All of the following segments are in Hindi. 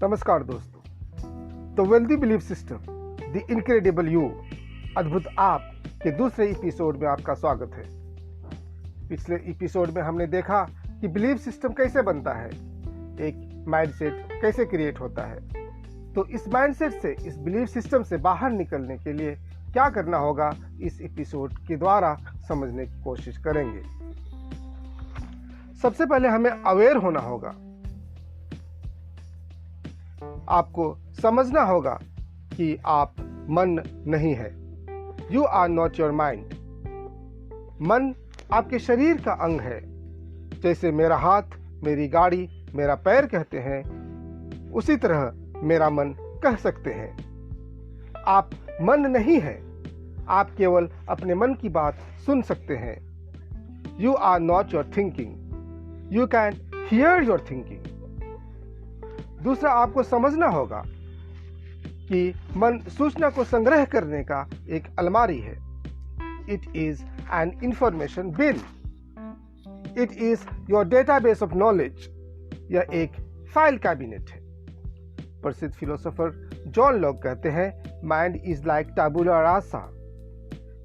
नमस्कार दोस्तों। The wealthy belief system, the incredible you, अद्भुत आप के दूसरे एपिसोड में आपका स्वागत है। पिछले एपिसोड में हमने देखा कि बिलीफ सिस्टम कैसे बनता है, एक माइंडसेट कैसे क्रिएट होता है। तो इस माइंडसेट से, इस बिलीफ सिस्टम से बाहर निकलने के लिए क्या करना होगा, इस एपिसोड के द्वारा समझने की कोशिश करेंगे। सबसे पहले हमें अवेयर होना होगा। आपको समझना होगा कि आप मन नहीं है। You are not your mind. मन आपके शरीर का अंग है। जैसे मेरा हाथ, मेरी गाड़ी, मेरा पैर कहते हैं, उसी तरह मेरा मन कह सकते हैं। आप मन नहीं है। आप केवल अपने मन की बात सुन सकते हैं। You are not your thinking. You can hear your thinking. दूसरा, आपको समझना होगा कि मन सूचना को संग्रह करने का एक अलमारी है। It is an information bin. It is your database of knowledge. यह एक फाइल कैबिनेट है। प्रसिद्ध फिलोसोफर जॉन लॉक कहते हैं, माइंड इज लाइक टैबुला रासा।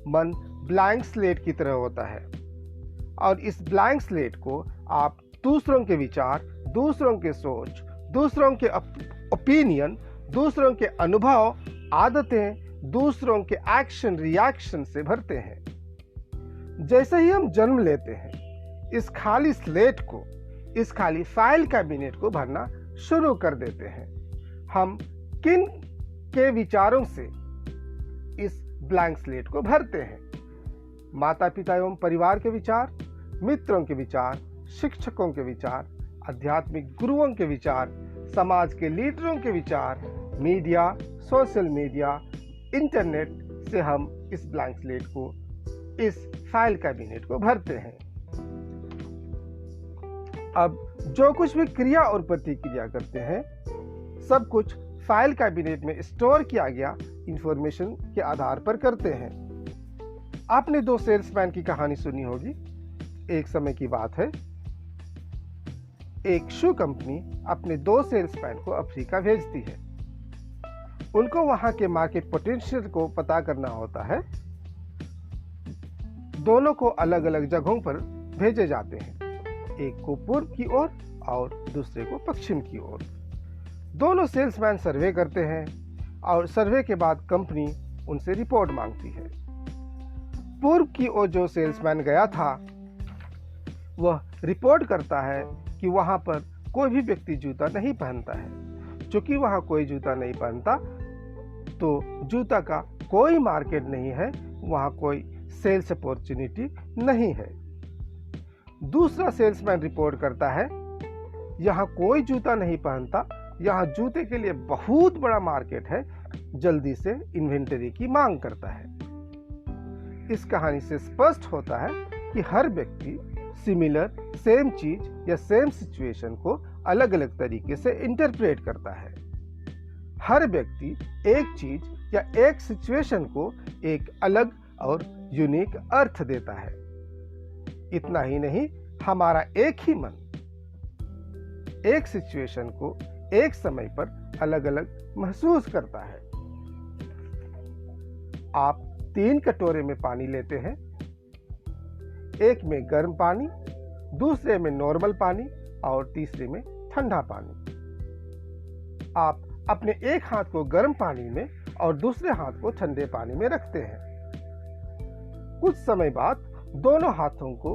मन ब्लैंक स्लेट की तरह होता है, और इस ब्लैंक स्लेट को आप दूसरों के विचार, दूसरों के सोच, दूसरों के ओपिनियन, दूसरों के अनुभव, आदतें, दूसरों के एक्शन रिएक्शन से भरते हैं। जैसे ही हम जन्म लेते हैं, इस खाली स्लेट को, इस खाली फाइल कैबिनेट को भरना शुरू कर देते हैं। हम किन के विचारों से इस ब्लैंक स्लेट को भरते हैं? माता पिता एवं परिवार के विचार, मित्रों के विचार, शिक्षकों के विचार, आध्यात्मिक गुरुओं के विचार, समाज के लीडरों के विचार, मीडिया, सोशल मीडिया, इंटरनेट से हम इस ब्लैंक स्लेट को, इस फाइल कैबिनेट को भरते हैं। अब जो कुछ भी क्रिया और प्रतिक्रिया करते हैं, सब कुछ फाइल कैबिनेट में स्टोर किया गया इंफॉर्मेशन के आधार पर करते हैं। आपने दो सेल्समैन की कहानी सुनी होगी। एक समय की बात है, एक शू कंपनी अपने दो सेल्समैन को अफ्रीका भेजती है। उनको वहां के मार्केट पोटेंशियल को पता करना होता है। दोनों को अलग अलग जगहों पर भेजे जाते हैं, एक को पूर्व की ओर और दूसरे को पश्चिम की ओर। दोनों सेल्समैन सर्वे करते हैं और सर्वे के बाद कंपनी उनसे रिपोर्ट मांगती है। पूर्व की ओर जो सेल्समैन गया था, वह रिपोर्ट करता है कि वहां पर कोई भी व्यक्ति जूता नहीं पहनता है। चूंकि वहां कोई जूता नहीं पहनता, तो जूता का कोई मार्केट नहीं है, वहां कोई सेल्स अपॉर्चुनिटी नहीं है। दूसरा सेल्समैन रिपोर्ट करता है, यहां कोई जूता नहीं पहनता, यहां जूते के लिए बहुत बड़ा मार्केट है, जल्दी से इन्वेंटरी की मांग करता है। इस कहानी से स्पष्ट होता है कि हर व्यक्ति सिमिलर, सेम चीज या सेम सिचुएशन को अलग अलग तरीके से इंटरप्रेट करता है। हर व्यक्ति एक चीज या एक सिचुएशन को एक अलग और यूनिक अर्थ देता है। इतना ही नहीं, हमारा एक ही मन एक सिचुएशन को एक समय पर अलग अलग महसूस करता है। आप 3 कटोरे में पानी लेते हैं, एक में गर्म पानी, दूसरे में नॉर्मल पानी और तीसरे में ठंडा पानी। आप अपने एक हाथ को गर्म पानी में और दूसरे हाथ को ठंडे पानी में रखते हैं। कुछ समय बाद दोनों हाथों को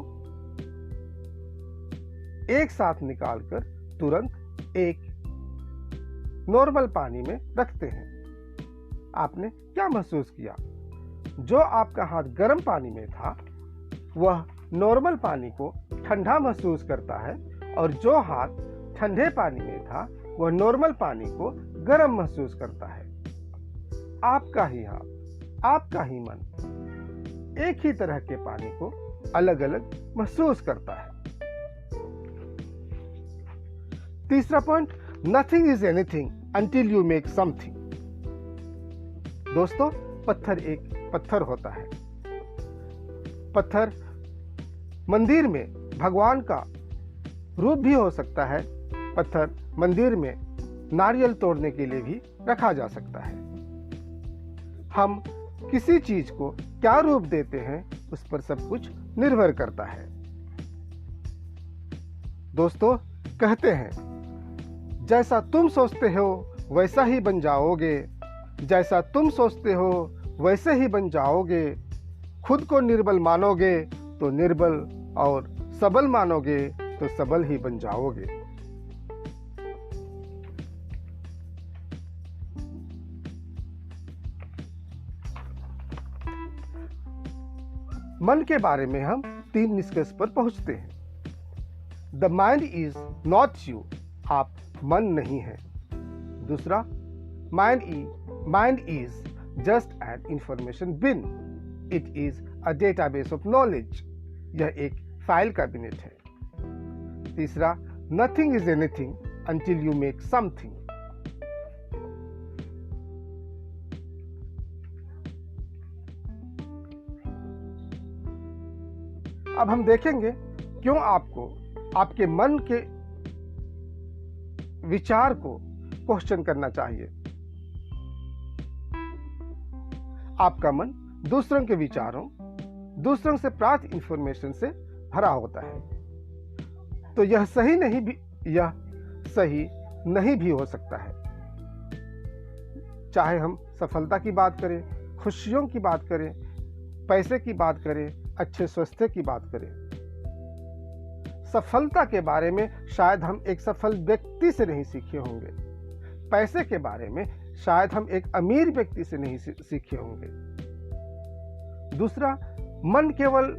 एक साथ निकालकर तुरंत एक नॉर्मल पानी में रखते हैं। आपने क्या महसूस किया? जो आपका हाथ गर्म पानी में था, वह नॉर्मल पानी को ठंडा महसूस करता है, और जो हाथ ठंडे पानी में था, वह नॉर्मल पानी को गर्म महसूस करता है। आपका ही हाथ, आपका ही मन एक ही तरह के पानी को अलग अलग महसूस करता है। तीसरा point, nothing is anything until you make something. दोस्तों, पत्थर एक पत्थर होता है। पत्थर मंदिर में भगवान का रूप भी हो सकता है। पत्थर मंदिर में नारियल तोड़ने के लिए भी रखा जा सकता है। हम किसी चीज को क्या रूप देते हैं उस पर सब कुछ निर्भर करता है। दोस्तों, कहते हैं जैसा तुम सोचते हो वैसा ही बन जाओगे, जैसा तुम सोचते हो वैसे ही बन जाओगे। खुद को निर्बल मानोगे तो निर्बल, और सबल मानोगे तो सबल ही बन जाओगे। मन के बारे में हम 3 निष्कर्ष पर पहुंचते हैं। The mind is not you, आप मन नहीं है। दूसरा, mind is just an information bin, it is a database of knowledge, यह एक फाइल कैबिनेट है। तीसरा, nothing is anything until you make something. अब हम देखेंगे क्यों आपको आपके मन के विचार को क्वेश्चन करना चाहिए। आपका मन दूसरों के विचारों, दूसरों से प्राप्त इंफॉर्मेशन से भरा होता है, तो यह सही नहीं भी हो सकता है। चाहे हम सफलता की बात करें, खुशियों की बात करें, पैसे की बात करें, अच्छे स्वास्थ्य की बात करें। सफलता के बारे में शायद हम एक सफल व्यक्ति से नहीं सीखे होंगे, पैसे के बारे में शायद हम एक अमीर व्यक्ति से नहीं सीखे होंगे। दूसरा, मन केवल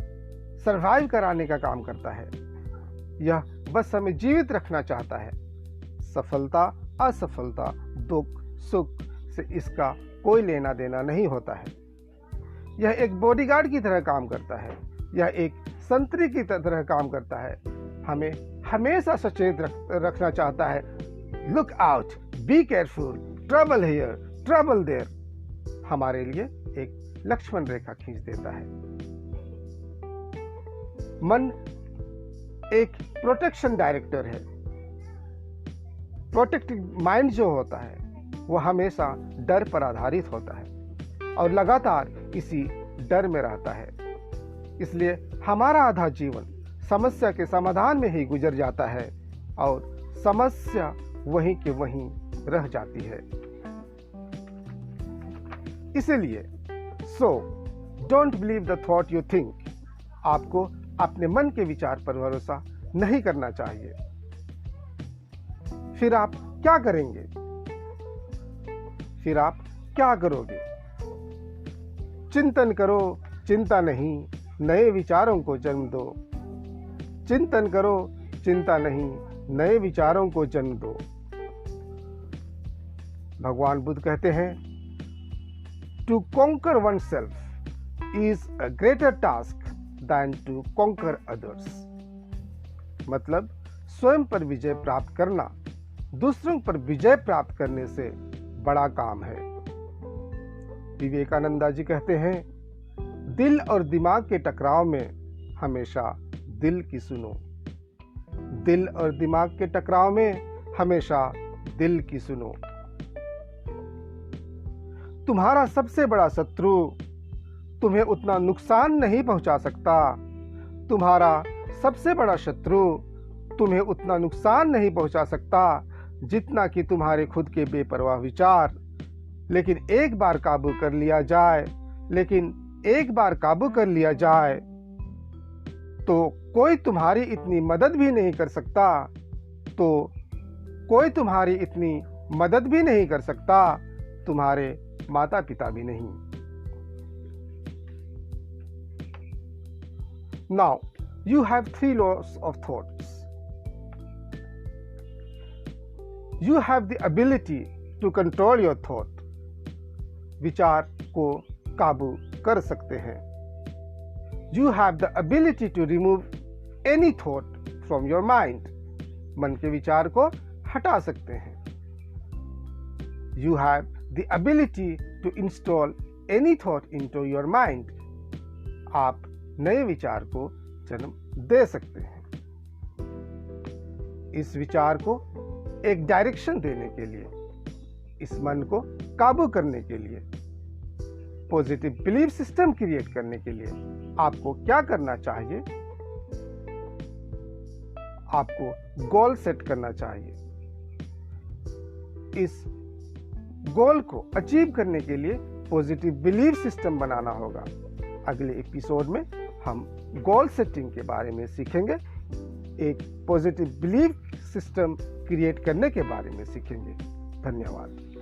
सरवाइव कराने का काम करता है, यह बस हमें जीवित रखना चाहता है। सफलता, असफलता, दुख, सुख से इसका कोई लेना देना नहीं होता है। यह एक बॉडीगार्ड की तरह काम करता है, यह एक संतरी की तरह काम करता है, हमें हमेशा सचेत रखना चाहता है। Look out, be careful, trouble here, trouble there, हमारे लिए एक लक्ष्मण रेखा खींच देता है। मन एक प्रोटेक्शन डायरेक्टर है। प्रोटेक्टिव माइंड जो होता है वो हमेशा डर पर आधारित होता है और लगातार इसी डर में रहता है। इसलिए हमारा आधा जीवन समस्या के समाधान में ही गुजर जाता है और समस्या वहीं के वहीं रह जाती है। इसीलिए don't believe the thought you think, आपको अपने मन के विचार पर भरोसा नहीं करना चाहिए। फिर आप क्या करेंगे? फिर आप क्या करोगे? चिंतन करो, चिंता नहीं, नए विचारों को जन्म दो। चिंतन करो, चिंता नहीं, नए विचारों को जन्म दो। भगवान बुद्ध कहते हैं, to conquer oneself is a greater task than to conquer others. मतलब स्वयं पर विजय प्राप्त करना दूसरों पर विजय प्राप्त करने से बड़ा काम है। विवेकानंदा जी कहते हैं, दिल और दिमाग के टकराव में हमेशा दिल की सुनो। दिल और दिमाग के टकराव में हमेशा दिल की सुनो। तुम्हारा सबसे बड़ा शत्रु तुम्हें उतना नुकसान नहीं पहुंचा सकता। तुम्हारा सबसे बड़ा शत्रु तुम्हें उतना नुकसान नहीं पहुंचा सकता जितना कि तुम्हारे खुद के बेपरवाह विचार। लेकिन एक बार काबू कर लिया जाए तो कोई तुम्हारी इतनी मदद भी नहीं कर सकता, तुम्हारे माता पिता भी नहीं। Now you have 3 laws of thoughts. You have the ability to control your thought. विचार को काबू कर सकते हैं। You have the ability to remove any thought from your mind. मन के विचार को हटा सकते हैं। You have the ability to install any thought into your mind. आप नए विचार को जन्म दे सकते हैं। इस विचार को एक डायरेक्शन देने के लिए, इस मन को काबू करने के लिए, पॉजिटिव बिलीफ सिस्टम क्रिएट करने के लिए आपको क्या करना चाहिए? आपको गोल सेट करना चाहिए। इस गोल को अचीव करने के लिए पॉजिटिव बिलीफ सिस्टम बनाना होगा। अगले एपिसोड में हम गोल सेटिंग के बारे में सीखेंगे, एक पॉजिटिव बिलीफ सिस्टम क्रिएट करने के बारे में सीखेंगे। धन्यवाद।